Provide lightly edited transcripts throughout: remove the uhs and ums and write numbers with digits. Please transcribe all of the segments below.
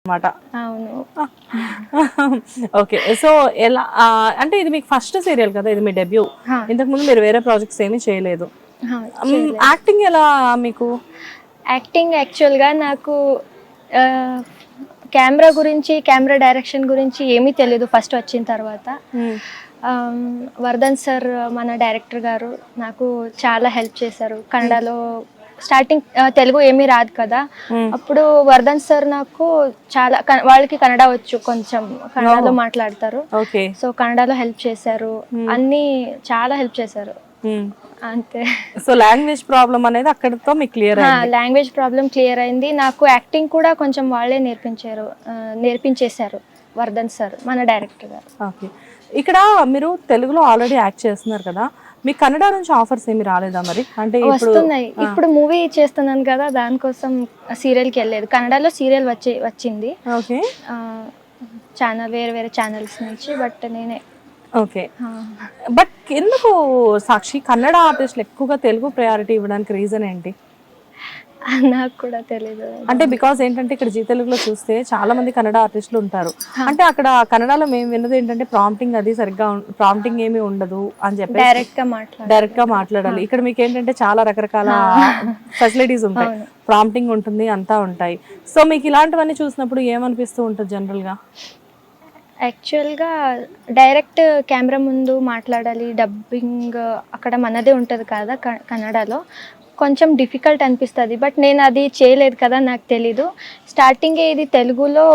అన్నమాట. అవును. Okay. So ఎలా అంటే ఇది మీకు ఫస్ట్ సీరియల్ కదా, ఇది మీ డెబ్యూ. హా, ఇంతకు ముందు మీరు వేరే ప్రాజెక్ట్స్ ఏమీ చేయలేదు. హా, చేయలేదు. యాక్టింగ్ ఎలా మీకు? యాక్టింగ్ యాక్చువల్గా నాకు కెమెరా గురించి, కెమెరా డైరెక్షన్ గురించి ఏమీ తెలియదు ఫస్ట్ వచ్చిన తర్వాత. వర్ధన్ సార్ మన డైరెక్టర్ గారు నాకు చాలా హెల్ప్ చేశారు. కన్నడలో స్టార్టింగ్ తెలుగు ఏమీ రాదు కదా, అప్పుడు వర్ధన్ సార్ నాకు చాలా వాళ్ళకి కన్నడ వచ్చు, కొంచెం కన్నడలో మాట్లాడతారు. సో కన్నడలో హెల్ప్ చేశారు, అన్నీ చాలా హెల్ప్ చేశారు అంతే. సో లాంగ్వేజ్ ప్రాబ్లం అనేది అక్కడితో మీకు క్లియర్ అయింది? లాంగ్వేజ్ ప్రాబ్లం క్లియర్ అయింది. నాకు యాక్టింగ్ కూడా కొంచెం వాళ్ళే నేర్పించేశారు వర్ధన్ సార్ మన డైరెక్టర్ గారు. ఓకే. ఇక్కడ మీరు తెలుగులో ఆల్రెడీ యాక్ట్ చేస్తున్నారు కదా, మీకు కన్నడ నుంచి ఆఫర్స్ ఏమి రాలేదా మరి? అంటే వస్తున్నాయి. ఇప్పుడు మూవీ చేస్తున్నాను కదా, దానికోసం సీరియల్కి వెళ్ళలేదు. కన్నడలో సీరియల్ వచ్చింది. ఓకే. వేరే వేరే ఛానల్స్ నుంచి, బట్ నేనే. ఓకే. బట్ ఎందుకు సాక్షి కన్నడ ఆర్టిస్టులు ఎక్కువగా తెలుగు ప్రయారిటీ ఇవ్వడానికి రీజన్ ఏంటి? నాకు కూడా తెలీదు. అంటే బికాస్ ఏంటంటే ఇక్కడ జీ తెలుగులో చూస్తే చాలా మంది కన్నడ ఆర్టిస్టులు ఉంటారు. అంటే అక్కడ కన్నడలో మేము విన్నది ఏంటంటే ప్రాంప్టింగ్ అది సరిగ్గా ప్రాంప్టింగ్ ఏమీ ఉండదు అని చెప్పి డైరెక్ట్ గా మాట్లాడాలి. ఇక్కడ మీకు ఏంటంటే చాలా రకరకాల ఫెసిలిటీస్ ఉంటాయి, ప్రాంప్టింగ్ ఉంటుంది, అంతా ఉంటాయి. సో మీకు ఇలాంటివన్నీ చూసినప్పుడు ఏమనిపిస్తూ ఉంటుంది జనరల్ గా? యాక్చువల్గా డైరెక్ట్ కెమెరా ముందు మాట్లాడాలి, డబ్బింగ్ అక్కడ మనదే ఉంటుంది కదా కన్నడలో, కొంచెం డిఫికల్ట్ అనిపిస్తుంది. బట్ నేను అది చేయలేదు కదా, నాకు తెలీదు. స్టార్టింగే ఇది తెలుగులో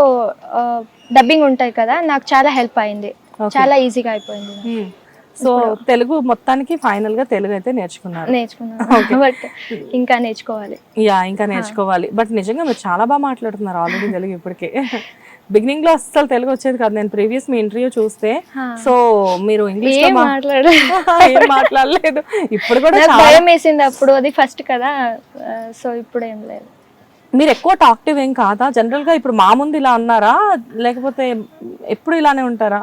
డబ్బింగ్ ఉంటాయి కదా, నాకు చాలా హెల్ప్ అయింది, చాలా ఈజీగా అయిపోయింది. సో తెలుగు మొత్తానికి ఫైనల్ గా తెలుగు అయితే నేర్చుకున్నాను. బట్ ఇంకా నేర్చుకోవాలి. ఇంకా నేర్చుకోవాలి. బట్ నిజంగా మీరు చాలా బాగా మాట్లాడుతున్నారు ఆల్రెడీ తెలుగు. ఇప్పటికే బిగినింగ్ లో అసలు తెలుగు వచ్చేది కాదు. నేను ప్రీవియస్ మీ ఇంటర్వ్యూ చూస్తే, సో మీరు ఇంగ్లీష్ లో మాట్లాడలేదు. ఇప్పుడు కూడా భయం వేసింది అప్పుడు, అది ఫస్ట్ కదా, సో ఇప్పుడు ఏం లేదు. మీరు ఎక్కువ టాక్టివ్ ఏం కాదా జనరల్ గా? ఇప్పుడు మా ముందు ఇలా ఉన్నారా, లేకపోతే ఎప్పుడు ఇలానే ఉంటారా?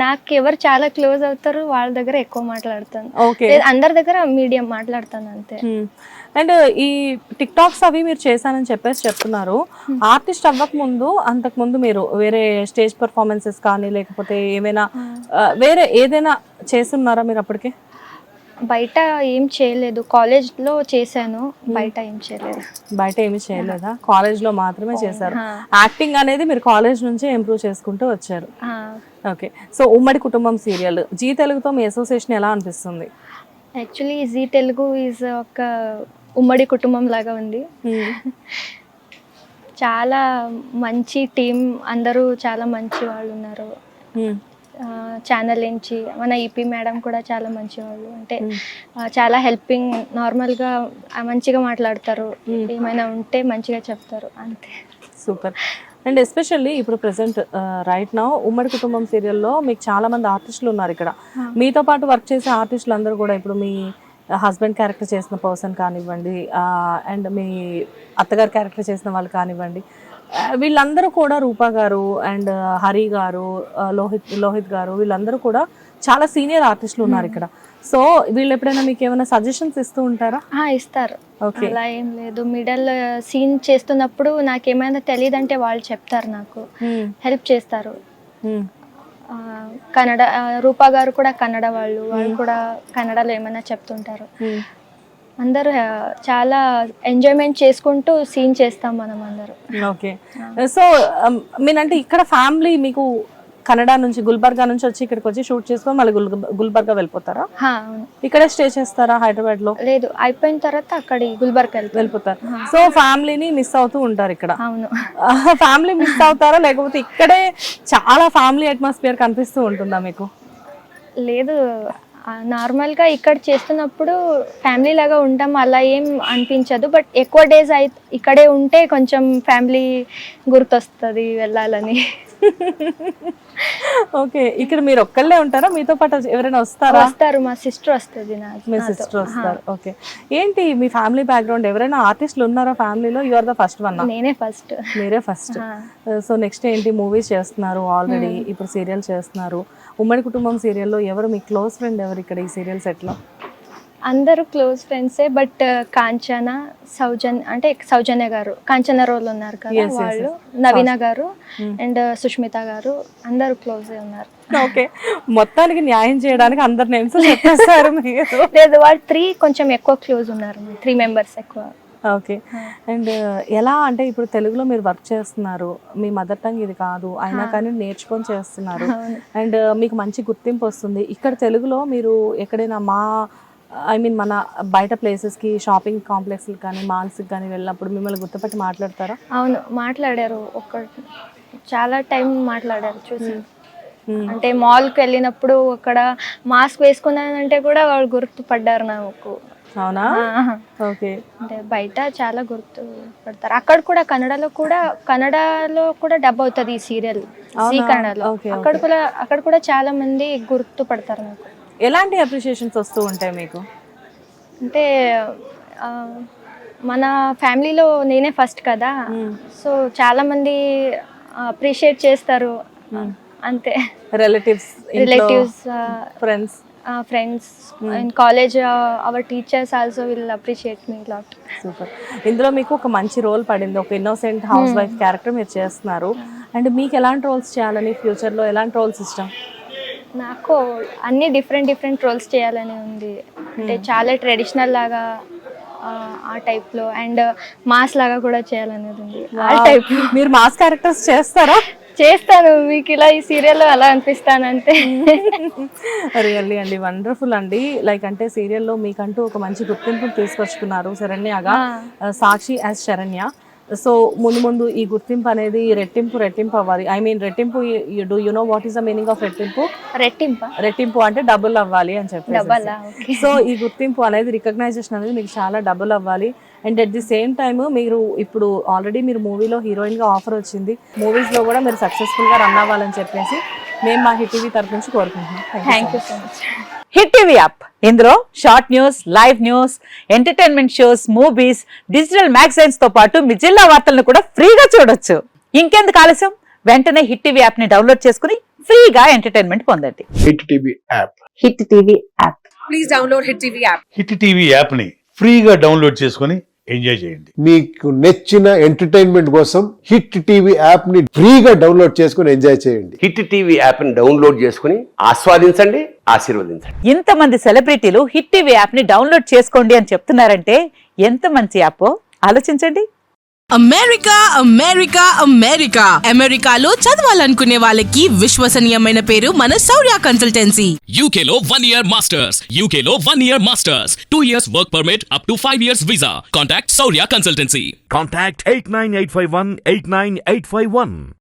నాకు ఎవరు చాలా క్లోజ్ అవుతారు వాళ్ళ దగ్గర ఎక్కువ మాట్లాడతాను. అందరి దగ్గర మీడియం మాట్లాడతాను అంతే. అండ్ ఈ టిక్ టాక్స్ అవి మీరు చేశానని చెప్తున్నారు. ఆర్టిస్ట్ అవ్వక ముందు, అంతకు ముందు మీరు వేరే స్టేజ్ పర్ఫార్మెన్సెస్ కానీ లేకపోతే ఏమైనా వేరే ఏదైనా చేస్తున్నారా మీరు అప్పటికే? బయట ఏం చేయలేదు, కాలేజ్లో చేశాను, బయట ఏం చేయలేదు. బయట ఏమి చేయలేదా? కాలేజ్లో మాత్రమే చేశారు. యాక్టింగ్ అనేది మీరు కాలేజ్ నుంచే ఇంప్రూవ్ చేసుకుంటూ వచ్చారు. ఓకే. సో ఉమ్మడి కుటుంబం సీరియల్ జీ తెలుగుతో మీ అసోసియేషన్ ఎలా అనిపిస్తుంది? యాక్చువల్లీ జీ తెలుగు ఈజ్ ఒక ఉమ్మడి కుటుంబం లాగా ఉంది. చాలా మంచి టీం, అందరూ చాలా మంచి వాళ్ళు ఉన్నారు. ఛానల్ నుంచి మన ఈపీ మేడం కూడా చాలా మంచి వాళ్ళు, అంటే చాలా హెల్పింగ్, నార్మల్గా మంచిగా మాట్లాడతారు, ఏమైనా ఉంటే మంచిగా చెప్తారు అంతే. సూపర్. అండ్ ఎస్పెషల్లీ ఇప్పుడు ప్రెసెంట్ రైట్ నౌ ఉమ్మడి కుటుంబం సీరియల్లో మీకు చాలా మంది ఆర్టిస్టులు ఉన్నారు ఇక్కడ. మీతో పాటు వర్క్ చేసే ఆర్టిస్టులు అందరూ కూడా, ఇప్పుడు మీ హస్బెండ్ క్యారెక్టర్ చేసిన పర్సన్ కానివ్వండి, అండ్ మీ అత్తగారు క్యారెక్టర్ చేసిన వాళ్ళు కానివ్వండి, వీళ్ళందరూ కూడా, రూపా గారు అండ్ హరి గారు, లోహిత్ గారు, వీళ్ళందరూ కూడా చాలా సీనియర్ ఆర్టిస్టులు ఉన్నారు ఇక్కడ. సో వీళ్ళు ఎప్పుడైనా మీకు ఏమైనా సజెషన్స్ ఇస్తూ ఉంటారా? ఇస్తారు. అలా ఏం లేదు, మిడల్ సీన్ చేస్తున్నప్పుడు నాకు ఏమైనా తెలియదంటే వాళ్ళు చెప్తారు, నాకు హెల్ప్ చేస్తారు. కన్నడ రూపా గారు కూడా కన్నడ వాళ్ళు కూడా కన్నడలో ఏమైనా చెప్తుంటారు. అందరూ చాలా ఎంజాయ్మెంట్ చేసుకుంటూ సీన్ చేస్తాం మనం అందరూ. ఓకే. సో మీనంటే ఇక్కడ ఫ్యామిలీ మీకు కన్నడ నుంచి, గుల్బర్గా నుంచి వచ్చి ఇక్కడికి వచ్చి షూట్ చేసుకొని మళ్ళీ గుల్బర్గా వెళ్ళిపోతారా? ఇక్కడే స్టే చేస్తారా హైదరాబాద్ లో? లేదు, అయిపోయిన తర్వాత అక్కడ గుల్బర్గా వెళ్ళిపోతారు. సో ఫ్యామిలీని మిస్ అవుతూ ఉంటారు ఇక్కడ? అవును. ఫ్యామిలీ మిస్ అవుతారా, లేకపోతే ఇక్కడే చాలా ఫ్యామిలీ అట్మాస్ఫియర్ కనిపిస్తూ ఉంటుందా మీకు? లేదు, నార్మల్గా ఇక్కడ చేస్తున్నప్పుడు ఫ్యామిలీ లాగా ఉంటాం, అలా ఏం అనిపించదు. బట్ ఎక్కువ డేస్ ఇక్కడే ఉంటే కొంచెం ఫ్యామిలీ గుర్తొస్తుంది వెళ్ళాలని. ఓకే. ఇక్కడ మీరు ఒక్కళ్ళే ఉంటారా, మీతో పాటు ఎవరైనా వస్తారా? వస్తారు, మా సిస్టర్ వస్తుంది. మీ సిస్టర్ వస్తారు. ఓకే. ఏంటి మీ ఫ్యామిలీ బ్యాక్గ్రౌండ్? ఎవరైనా ఆర్టిస్టులు ఉన్నారా ఫ్యామిలీలో? You are the first one? నేనే ఫస్ట్. మీరే ఫస్ట్. సో నెక్స్ట్ ఏంటి? మూవీస్ చేస్తున్నారు ఆల్రెడీ, ఇప్పుడు సీరియల్ చేస్తున్నారు. ఉమ్మడి కుటుంబం సీరియల్లో ఎవరు మీ క్లోజ్ ఫ్రెండ్ ఎవరు ఇక్కడ ఈ సీరియల్ సెట్లో? అందరూ క్లోజ్ ఫ్రెండ్సే, బట్ కాంచన, సౌజన్య గారు కాంచన రోల్ ఉన్నారు కదా Yes, yes, వాళ్ళు, yes. నవీన గారు అండ్ సుష్మిత గారు అందరూ క్లోజ్ ఉన్నారు. ఓకే, మొత్తానికి న్యాయం చేయడానికి అందరు నేమ్స్ చెప్పేస్తారు మీరు. లేదు, వాళ్ళు 3 కొంచెం ఎక్కువ క్లోజ్ ఉన్నారు, 3 మెంబర్స్ ఎక్కువ. ఓకే, అండ్ ఎలా అంటే ఇప్పుడు తెలుగులో మీరు వర్క్ చేస్తున్నారు, మీ మదర్ టంగ్ ఇది కాదు అయినా కానీ నేర్చుకొని చేస్తున్నారు, అండ్ మీకు మంచి గుర్తింపు వస్తుంది. ఇక్కడ తెలుగులో మీరు ఎక్కడైనా మన బయట ప్లేసెస్కి, షాపింగ్ కాంప్లెక్స్కి కానీ మాల్స్కి కానీ వెళ్ళినప్పుడు మిమ్మల్ని గుర్తుపట్టి మాట్లాడతారా? అవును, మాట్లాడారు, చాలా టైం మాట్లాడారు చూసి. అంటే మాల్కి వెళ్ళినప్పుడు అక్కడ మాస్క్ వేసుకున్నానంటే కూడా వాళ్ళు గుర్తుపడ్డారు నాకు. అవునా? ఓకే, అంటే బయట చాలా గుర్తుపడతారు. కన్నడలో కూడా డబ్ అవుతుంది ఈ సీరియల్, జీ కన్నడలో. అక్కడ కూడా చాలా మంది గుర్తుపడతారు నాకు. ఎలాంటి అప్రిషియేషన్స్ వస్తూ ఉంటాయి మీకు? అంటే మన ఫ్యామిలీలో నేనే ఫస్ట్ కదా, సో చాలా మంది అప్రిషియేట్ చేస్తారు అంతే. Relatives, friends in college, hour teachers also will appreciate me lot. Super. ఇందులో మీకు ఒక మంచి రోల్ పడింది, ఒక ఇన్నోసెంట్ హౌస్ వైఫ్ క్యారెక్టర్ మీరు చేస్తున్నారు. అండ్ మీకు ఎలాంటి రోల్స్ చేయాలని, ఫ్యూచర్లో ఎలాంటి రోల్స్ ఇష్టం? నాకు అన్ని డిఫరెంట్ రోల్స్ చేయాలని ఉంది. అంటే చాలా ట్రెడిషనల్ లాగా ఆ టైప్లో, అండ్ మాస్ లాగా కూడా చేయాలనేది ఉంది. ఆ టైప్. మీరు మాస్ క్యారెక్టర్స్ చేస్తారా? చేస్తాను, మీకు ఇలా ఈ సీరియల్లో అలా అనిపిస్తానంటే. రియల్లీ అండి, వండర్ఫుల్ అండి. లైక్ అంటే సీరియల్లో మీకంటూ ఒక మంచి గుర్తింపు తీసుకొచ్చుకున్నారు శరణ్యగా, సాక్షి యాజ్ శరణ్య. సో ముందు ఈ గుర్తింపు అనేది రెట్టింపు అవ్వాలి. ఐ మీన్ రెట్టింపు, you know what is the meaning of రెట్టింపు? రెట్టింపు అంటే డబుల్ అవ్వాలి అని చెప్పి. సో ఈ గుర్తింపు అనేది, రికగ్నైజేషన్ అనేది మీకు చాలా డబుల్ అవ్వాలి. And at the same time మీరు ఇప్పుడు ఆల్రెడీ మీరు మూవీలో హీరోయిన్గా ఆఫర్ వచ్చింది, మూవీస్లో కూడా మీరు సక్సెస్ఫుల్గా రన్ అవ్వాలని చెప్పేసి మేము మా హిట్ టీవీ తరఫు నుంచి కోరుకుంటున్నాం. Thank you so much. Hit TV app, ఇందులో short news, live news, entertainment shows, movies, digital magazines తో పాటు మీ జిల్లా వార్తలను కూడా ఫ్రీగా చూడొచ్చు. ఇంకెందుకు ఆలస్యం, వెంటనే హిట్ టీవీ యాప్ ని డౌన్లోడ్ చేసుకుని ఫ్రీగా ఎంటర్టైన్మెంట్ పొందండి. Hit TV app. Hit TV app. Please download hit TV app. Hit TV app ని ఫ్రీగా డౌన్లోడ్ చేసుకుని ఎంజాయ్ చేయండి. మీకు నచ్చిన ఎంటర్టైన్మెంట్ కోసం హిట్ టీవీ యాప్ ని ఫ్రీగా డౌన్లోడ్ చేసుకుని ఎంజాయ్ చేయండి. హిట్ టీవీ యాప్ ని డౌన్లోడ్ చేసుకుని ఆస్వాదించండి, ఆశీర్వదించండి. ఇంతమంది సెలబ్రిటీలు హిట్ టీవీ యాప్ ని డౌన్లోడ్ చేసుకోండి అని చెప్తున్నారంటే ఎంత మంచి యాప్ ఆలోచించండి. అమెరికాలో చదవాలనుకునే వాళ్ళకి విశ్వసనీయమైన పేరు మన శౌర్య కన్సల్టెన్సీ. UK లో 1 year masters, UK లో 1 year masters, 2 years work permit up to 5 years visa. Contact Saurya Consultancy. Contact 89851 89851.